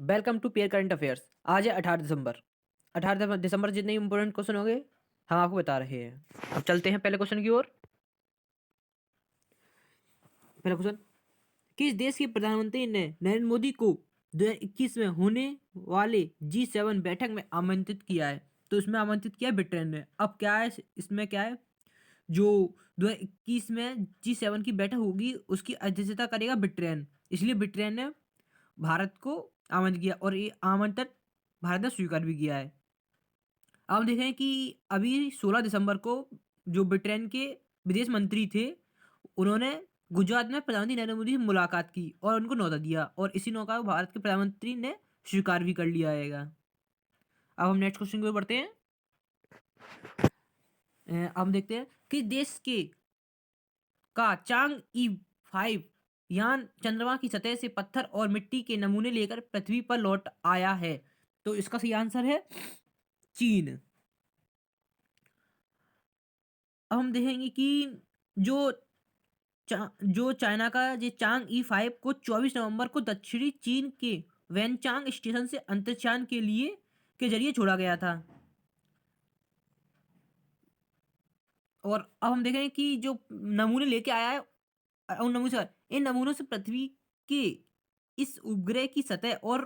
Welcome to pair current affairs. आज है 18 दिसंबर। 18 दिसंबर जितने इंपॉर्टेंट क्वेश्चन होंगे हम आपको बता रहे हैं। अब चलते हैं पहले क्वेश्चन की ओर। पहला क्वेश्चन, किस देश के प्रधानमंत्री ने नरेंद्र मोदी को 2021 में होने वाले G7 बैठक में आमंत्रित किया है? तो इसमें आमंत्रित किया है ब्रिटेन ने। अब क्या है इसमें, क्या है, जो 2021 में G7 की बैठक होगी उसकी अध्यक्षता करेगा ब्रिटेन, इसलिए ब्रिटेन ने भारत को आमंत्रित किया और ये आमंत्रण भारत ने स्वीकार भी किया है। अब हम देखें कि अभी 16 दिसंबर को जो ब्रिटेन के विदेश मंत्री थे उन्होंने गुजरात में प्रधानमंत्री नरेंद्र मोदी से मुलाकात की और उनको न्योता दिया और इसी न्योता को भारत के प्रधानमंत्री ने स्वीकार भी कर लिया है। अब हम नेक्स्ट क्वेश्चन की ओर बढ़ते हैं। अब हम देखते हैं कि देश के का चांग-ई 5 यान चंद्रमा की सतह से पत्थर और मिट्टी के नमूने लेकर पृथ्वी पर लौट आया है। तो इसका सही आंसर है चीन। अब हम देखेंगे कि जो जो चाइना का ये चांग-ई 5 को 24 नवंबर को दक्षिणी चीन के वेनचांग स्टेशन से अंतरिक्षयान के जरिए छोड़ा गया था। और अब हम देखेंगे कि जो नमूने लेके आया है उन नमूने से, इन नमूनों से पृथ्वी के इस उपग्रह की सतह और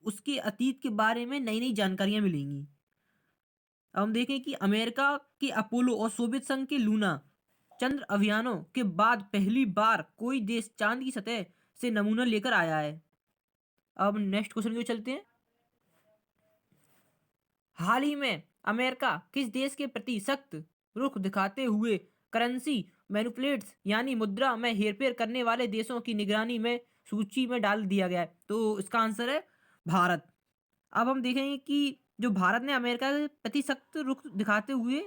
उसके अतीत के बारे में नई नई जानकारियां मिलेंगी। अब हम देखें कि अमेरिका के अपोलो और सोवियत संघ के लूना चंद्र अभियानों के बाद पहली बार कोई देश चांद की सतह से नमूना लेकर आया है। अब नेक्स्ट क्वेश्चन की ओर चलते हैं। हाल ही में अमेरिका किस देश के प्रति सख्त रुख दिखाते हुए करेंसी मैनिपुलेट्स यानी मुद्रा में हेरफेर करने वाले देशों की निगरानी में सूची में डाल दिया गया है? तो इसका आंसर है भारत। अब हम देखेंगे कि जो भारत ने अमेरिका के प्रति सख्त रुख दिखाते हुए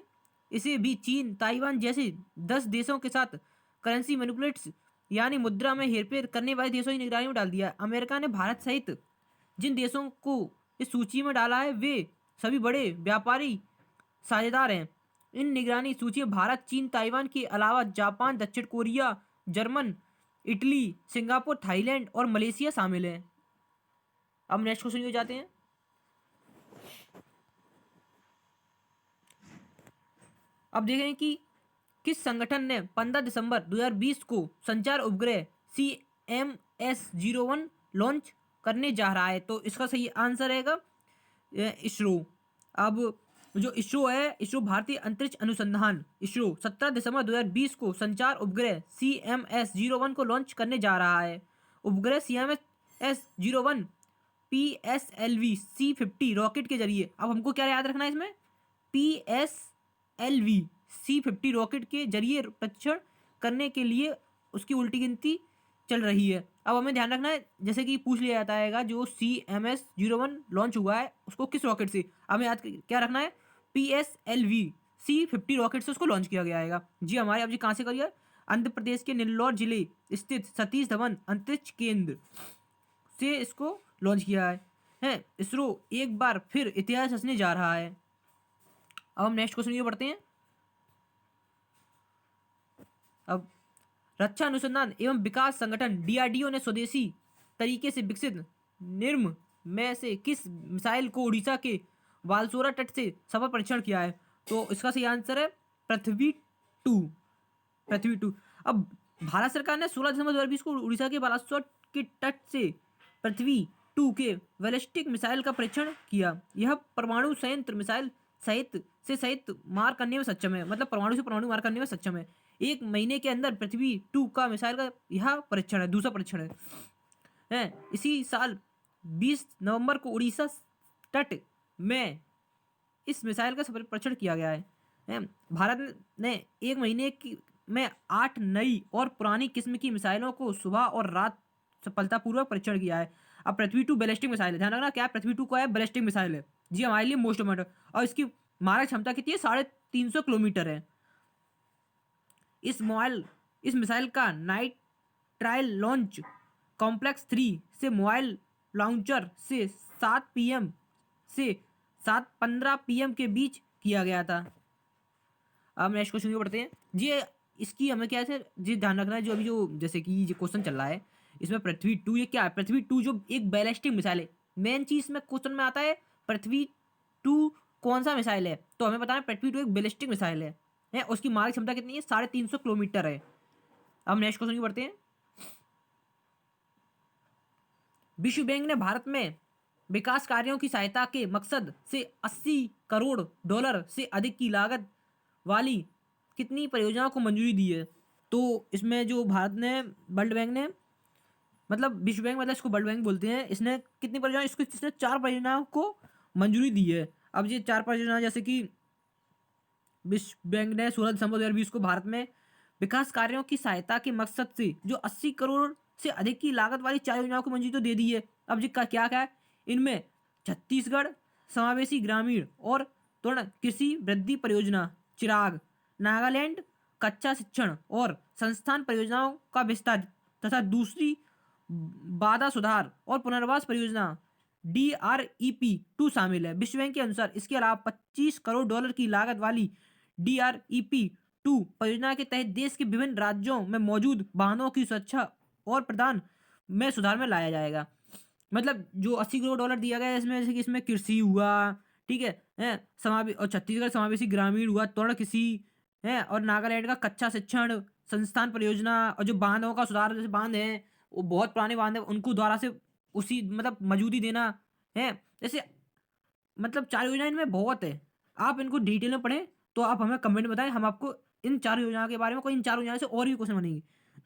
इसे भी चीन, ताइवान जैसे 10 देशों के साथ करेंसी मैनिपुलेट्स यानी मुद्रा में हेरफेर करने वाले देशों की निगरानी में डाल दिया है। अमेरिका ने भारत सहित जिन देशों को इस सूची में डाला है वे सभी बड़े व्यापारी साझेदार हैं। इन निगरानी सूची में भारत, चीन, ताइवान के अलावा जापान, दक्षिण Korea, German, Italy, Singapore, Thailand और मलेशिया शामिल हैं। अब नेक्स्ट क्वेश्चन की ओर जाते हैं। अब देखें कि किस संगठन ने 15 दिसंबर 2020 को संचार उपग्रह CMS-01 लॉन्च करने जा रहा है? तो इसका सही आंसर रहेगा इसरो। अब जो इसरो है, इसरो भारतीय अंतरिक्ष अनुसंधान इसरो 17 दिसंबर 2020 को संचार उपग्रह CMS-01 को लॉन्च करने जा रहा है। उपग्रह CMS-01 PSLV C50 रॉकेट के जरिए, अब हमको क्या याद रखना है इसमें, PSLV C50 रॉकेट के जरिए परीक्षण करने के लिए उसकी उल्टी गिनती चल रही है। अब हमें ध्यान रखना है, जैसे कि पूछ लिया जाता है जो CMS-01 लॉन्च हुआ है उसको किस रॉकेट से, हमें याद क्या रखना है, PSLV C50 रॉकेट से उसको लॉन्च किया गया है। जी हमारे, अब जी कहाँ से करिए, आंध्र प्रदेश के नेल्लोर जिले स्थित सतीश धवन अंतरिक्ष केंद्र से इसको लॉन्च किया है। इसरो एक बार फिर इतिहास रचने जा रहा है। अब हम नेक्स्ट क्वेश्चन ये पढ़ते हैं। अब रक्षा अनुसंधान एवं विकास संगठन DRDO ने स्वदेशी तरीके से विकसित निर्म में से किस मिसाइल को उड़ीसा के बालसोरा तट से सफल परीक्षण किया है? तो इसका सही आंसर है पृथ्वी 2। पृथ्वी 2। अब भारत सरकार ने 16 दिसंबर 2020 को उड़ीसा के बालासोर के तट से पृथ्वी 2 के बैलिस्टिक मिसाइल का परीक्षण किया। यह परमाणु संयंत्र मिसाइल सहित मार करने में सक्षम है, मतलब परमाणु से परमाणु मार करने में सक्षम है। 1 महीने के अंदर पृथ्वी 2 का मिसाइल का यह परीक्षण है, दूसरा परीक्षण है। इसी साल 20 नवंबर को उड़ीसा तट में इस मिसाइल का परीक्षण किया गया है। भारत ने 1 महीने में 8 नई और पुरानी किस्म की मिसाइलों को सुबह और रात सफलतापूर्वक परीक्षण किया है। अब पृथ्वी 2 बैलिस्टिक मिसाइल है, ध्यान रखना क्या पृथ्वी 2 का है, बैलिस्टिक मिसाइल है जी, हमारे लिए मोस्ट इम्पोर्टेंट। और इसकी मारक क्षमता कितनी है, 350 किलोमीटर है। इस मिसाइल का नाइट ट्रायल लॉन्च कॉम्प्लेक्स 3 से मोबाइल लॉन्चर से 7 PM से 7:15 PM के बीच किया गया था। अब नेक्स्ट क्वेश्चन पढ़ते हैं जी। इसकी हमें क्या है जी ध्यान रखना है, जो जैसे कि ये क्वेश्चन चल रहा है इसमें पृथ्वी 2 ये क्या है, पृथ्वी 2 जो एक बैलिस्टिक मिसाइल है, मेन चीज में क्वेश्चन में आता है पृथ्वी टू कौन सा मिसाइल है, तो हमें बताना पृथ्वी टू एक बैलिस्टिक मिसाइल है उसकी मारक क्षमता कितनी है, 350 किलोमीटर है। अब नेक्स्ट क्वेश्चन की बढ़ते हैं। विश्व बैंक ने भारत में विकास कार्यों की सहायता के मकसद से 80 करोड़ डॉलर से अधिक की लागत वाली कितनी परियोजनाओं को मंजूरी दी है। तो इसमें जो भारत ने वर्ल्ड बैंक ने मतलब विश्व बैंक मतलब इसको वर्ल्ड बैंक बोलते हैं, इसने कितनी परियोजना इसने 4 परियोजनाओं को मंजूरी दी है। अब ये 4 परियोजना जैसे कि विश्व बैंक ने 16 दिसंबर 2020 को भारत में विकास कार्यों की सहायता के मकसद से जो 80 करोड़ से अधिक की लागत वाली 4 योजनाओं को मंजूरी तो दे दी है। अब जी का क्या क्या है, इनमें छत्तीसगढ़ समावेशी ग्रामीण और तृण कृषि वृद्धि परियोजना, चिराग, नागालैंड कच्चा शिक्षण और संस्थान परियोजनाओं का विस्तार तथा दूसरी बाधा सुधार और पुनर्वास परियोजना DREP-2 शामिल है। विश्व बैंक के अनुसार इसके अलावा 25 करोड़ डॉलर की लागत वाली DREP-2 परियोजना के तहत देश के विभिन्न राज्यों में मौजूद वाहनों की सुरक्षा और प्रदान में सुधार में लाया जाएगा। मतलब जो 80 करोड़ डॉलर दिया गया है इसमें, जैसे कि इसमें कृषि हुआ, ठीक है समावेश, और छत्तीसगढ़ समावेशी ग्रामीण हुआ, तृण कृषि है, और नागालैंड का कच्चा शिक्षण संस्थान परियोजना, और जो बांधों का सुधार, जैसे बांध है वो बहुत पुराने बांध है उनको द्वारा से उसी मतलब मजूदी देना है। जैसे मतलब 4 योजना इनमें बहुत है, आप इनको डिटेल में पढ़ें तो आप हमें कमेंट बताएं, हम आपको इन 4 योजनाओं के बारे में, कोई इन 4 योजना से और भी क्वेश्चन बनेंगे,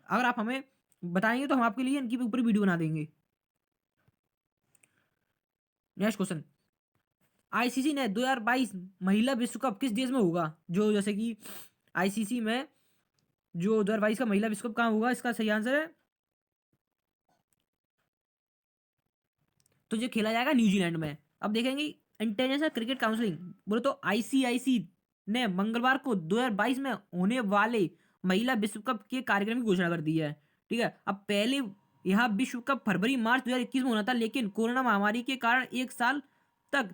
अगर आप हमें बताएंगे तो हम आपके लिए इनकी ऊपर वीडियो बना देंगे। नेक्स्ट क्वेश्चन, आईसीसी ने 2022 महिला विश्व कप किस देश में होगा। जो जैसे कि आईसीसी में जो 2022 का महिला विश्व कप कहाँ होगा, इसका सही आंसर है तो ये खेला जाएगा न्यूजीलैंड में। अब देखेंगे इंटरनेशनल क्रिकेट काउंसिलिंग बोले तो आईसीआईसी ने मंगलवार को 2022 में होने वाले महिला विश्व कप के कार्यक्रम की घोषणा कर दी है। ठीक है, अब पहले यह विश्व कप फरवरी मार्च 2021 में होना था, लेकिन कोरोना महामारी के कारण 1 साल तक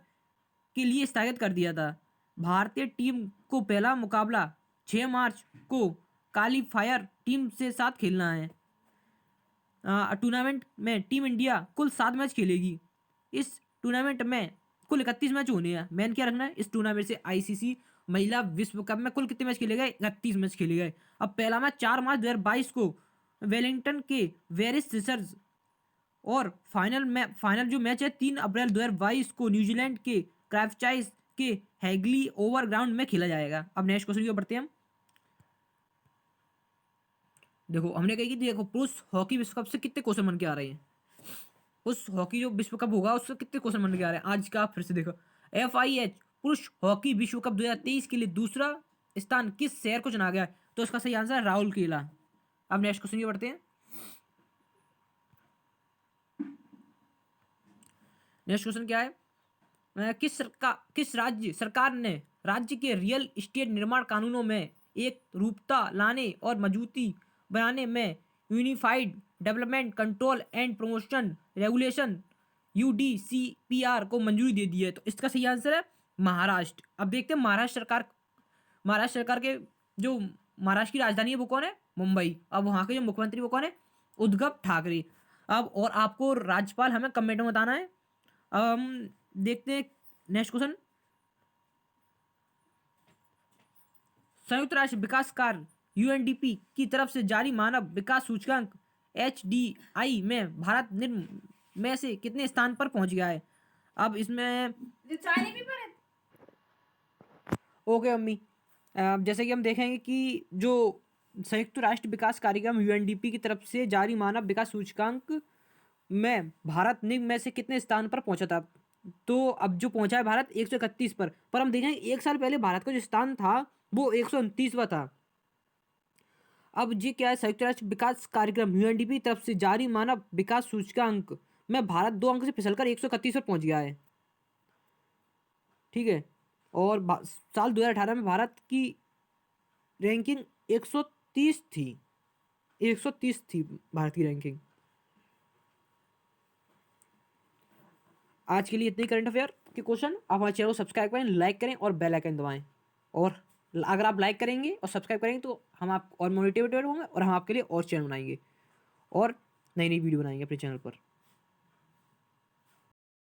के लिए स्थगित कर दिया था। भारतीय टीम को पहला मुकाबला 6 मार्च को क्वालीफायर टीम से साथ खेलना है। टूर्नामेंट में टीम इंडिया कुल 7 मैच खेलेगी। इस टूर्नामेंट में कुल 31 मैच होने हैं। मैंने क्या रखना है, इस टूर्नामेंट से आईसीसी महिला विश्व कप में कुल कितने मैच खेले गए, 31 मैच खेले गए। अब पहला मैच 4 मार्च 2022 को वेलिंगटन के वेरिस रिसर्च, और फाइनल जो मैच है 3 अप्रैल 2022 को न्यूजीलैंड के क्राइस्टचर्च के हैगली ओवर ग्राउंड में खेला जाएगा। अब नेक्स्ट क्वेश्चन की ओर बढ़ते हैं हम। देखो हमने कही कि देखो पुरुष हॉकी विश्व कप से कितने क्वेश्चन बन के आ रहे हैं, उस हॉकी जो विश्व कप होगा उससे कितने क्वेश्चन बन के आ रहे हैं आज का। फिर से देखो, FIH पुरुष हॉकी विश्व कप 2023 के लिए दूसरा स्थान किस शहर को चुना गया है, तो इसका सही आंसर है राउरकेला। अब नेक्स्ट क्वेश्चन की बढ़ते हैं। नेक्स्ट क्वेश्चन क्या है, किस राज्य सरकार ने राज्य के रियल एस्टेट निर्माण कानूनों में एक रूपता लाने और मजबूती बनाने में unified development control and promotion regulation UDCPR को मंजूरी दे दी है, तो इसका सही आंसर है महाराष्ट्र। अब देखते हैं महाराष्ट्र सरकार के जो महाराष्ट्र की राजधानी है वो कौन है, मुंबई। अब वहाँ के जो मुख्यमंत्री वो कौन है, उद्धव ठाकरे। अब और आपको राज्यपाल हमें कमेंट में बताना है। अब हम देखते हैं नेक्स्ट क्वेश्चन, संयुक्त राष्ट्र विकास कार्य UNDP की तरफ से जारी मानव विकास सूचकांक HDI में भारत निम्न में से कितने स्थान पर पहुंच गया है। अब इसमें ओके अम्मी, जैसे कि हम देखेंगे कि जो संयुक्त राष्ट्र विकास कार्यक्रम UNDP की तरफ से जारी मानव विकास सूचकांक में भारत निम्न में से कितने स्थान पर पहुंचा था, तो अब जो पहुंचा है भारत 131 पर हम देखेंगे 1 साल पहले भारत का जो स्थान था वो 129वां था। अब ये क्या है, संयुक्त राष्ट्र विकास कार्यक्रम UNDP की तरफ से जारी मानव विकास सूचकांक में भारत 2 अंक से फिसलकर 131 पर पहुंच गया है। ठीक है, और साल 2018 में भारत की रैंकिंग 130 थी, 130 थी भारत की रैंकिंग। आज के लिए इतने करंट अफेयर के क्वेश्चन। आप हमारे चैनल को सब्सक्राइब करें, लाइक करें और बेल आइकन दबाएं। और अगर आप लाइक करेंगे और सब्सक्राइब करेंगे तो हम आप और मोटिवेटेड होंगे और हम आपके लिए और चैनल बनाएंगे और नई नई वीडियो बनाएंगे अपने चैनल पर।